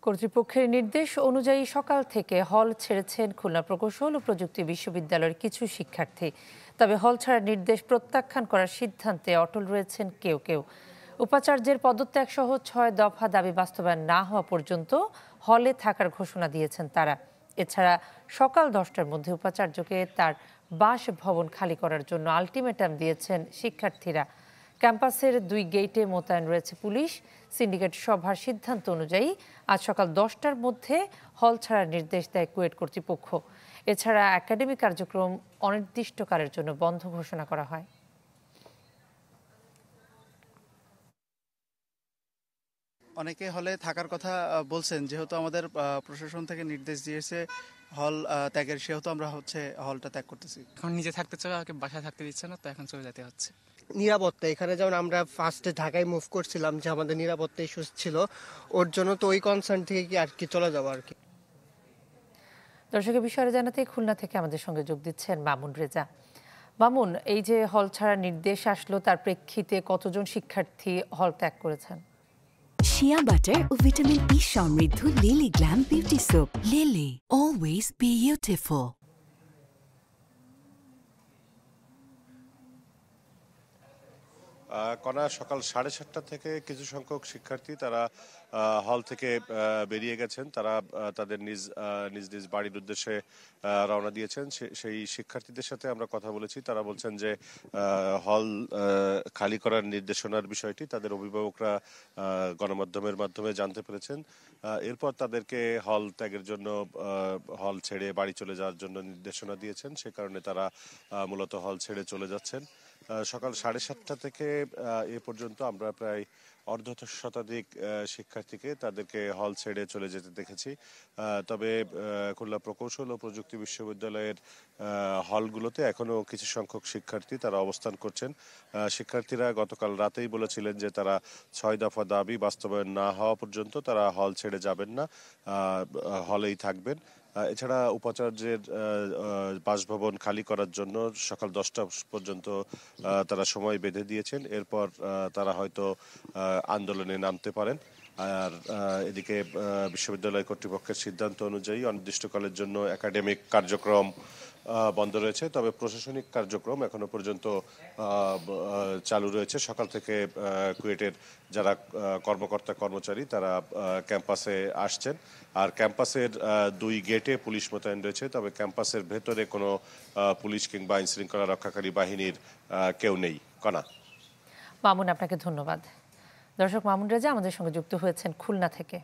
কর্তৃপক্ষের নির্দেশ অনুযায়ী সকাল থেকে হল ছেড়েছেন খুলনা প্রকৌশল ও প্রযুক্তি বিশ্ববিদ্যালয়ের কিছু শিক্ষার্থী। তবে হল ছাড়ার নির্দেশ প্রত্যাখ্যান করার সিদ্ধান্তে অটল রয়েছেন কেউ কেউ। উপাচার্যের পদত্যাগ সহ ৬ দফা দাবি বাস্তবায়ন না হওয়া পর্যন্ত হলে থাকার ঘোষণা দিয়েছেন তারা। এছাড়া সকাল 10টার মধ্যে উপাচার্যকে তার বাসভবন খালি করার জন্য আলটিমেটাম দিয়েছেন শিক্ষার্থীরা। ক্যাম্পাসের 2 গেইটে মোতায়েন রয়েছে পুলিশ। সিন্ডিকেট সভার সিদ্ধান্ত অনুযায়ী আজ সকাল 10টার মধ্যে হল ছাড়ার নির্দেশ দেয় কুয়েট কর্তৃপক্ষ। এছাড়া একাডেমিক কার্যক্রম অনির্দিষ্টকালের জন্য বন্ধ ঘোষণা করা হয়। অনেকে হলে থাকার কথা বলছেন, যেহেতু আমাদের প্রশাসন থেকে নির্দেশ দিয়েছে হল ত্যাগের, সেহেতু আমরা হলটা ত্যাগ করতেছি। এখন নিজে থাকতে চাই, আমাকে বাসায় থাকতে দিচ্ছে না, তো এখন চলে যেতে হচ্ছে। নিরাপত্তা, এখানে যেমন আমরা ফার্স্টে ঢাকায় মুভ করছিলাম, যে আমাদের নিরাপত্তা ইস্যুস ছিল, ওর জন্য তো ওই কনসার্ন থেকে কি আর কি চলে যাবো আর কি। দর্শকের বিষয়ে জানাতে খুলনা থেকে আমাদের সঙ্গে যোগ দিচ্ছেন মামুন রেজা। মামুন, এই যে হল ছাড়ার নির্দেশ আসলো, তার প্রেক্ষিতে কতজন শিক্ষার্থী হল ত্যাগ করেছেন? শিয়া বাটার ও ভিটামিন ই সমৃদ্ধ lily glam beauty soap. Lily, always beautiful. কণা, সকাল 7:30টা থেকে কিছু সংখ্যক শিক্ষার্থী তারা হল থেকে বেরিয়ে গেছেন। তারা তাদের নিজ নিজ বাড়ির উদ্দেশ্যে রওনা দিয়েছেন। সেই শিক্ষার্থীদের সাথে আমরা কথা বলেছি। তারা বলছেন যে হল খালি করার নির্দেশনার বিষয়টি তাদের অভিভাবকরা গণমাধ্যমের মাধ্যমে জানতে পেরেছেন। এরপর তাদেরকে হল ত্যাগের জন্য, হল ছেড়ে বাড়ি চলে যাওয়ার জন্য নির্দেশনা দিয়েছেন। সে কারণে তারা মূলত হল ছেড়ে চলে যাচ্ছেন। সকাল 7:30টা থেকে এ পর্যন্ত আমরা প্রায় অর্ধ শতাধিক শিক্ষার্থীকে তাদেরকে হল ছেড়ে চলে যেতে দেখেছি। তবে খুলনা প্রকৌশল ও প্রযুক্তি বিশ্ববিদ্যালয়ের হলগুলোতে এখনো কিছু সংখ্যক শিক্ষার্থী তারা অবস্থান করছেন। শিক্ষার্থীরা গতকাল রাতেই বলেছিলেন যে তারা 6 দফা দাবি বাস্তবায়ন না হওয়া পর্যন্ত তারা হল ছেড়ে যাবেন না, হলেই থাকবেন। এছাড়া উপাচার্যের বাসভবন খালি করার জন্য সকাল 10টা পর্যন্ত তারা সময় বেঁধে দিয়েছেন। এরপর তারা হয়তো আন্দোলনে নামতে পারেন। আর এদিকে বিশ্ববিদ্যালয় কর্তৃপক্ষের সিদ্ধান্ত অনুযায়ী অনির্দিষ্টকালের জন্য একাডেমিক কার্যক্রম বন্ধ রয়েছে। তবে প্রশাসনিক কার্যক্রম এখনো পর্যন্ত চালু রয়েছে। সকাল থেকে কুয়েটের যারা কর্মকর্তা কর্মচারী তারা ক্যাম্পাসে আসছেন। আর ক্যাম্পাসের 2 গেটে পুলিশ মোতায়েন রয়েছে। তবে ক্যাম্পাসের ভেতরে কোনো পুলিশ কিংবা আইন শৃঙ্খলা রক্ষাকারী বাহিনীর কেউ নেই। কণা। মামুন, আপনাকে ধন্যবাদ। দর্শক, মামুন রেজা আমাদের সঙ্গে যুক্ত হয়েছেন খুলনা থেকে।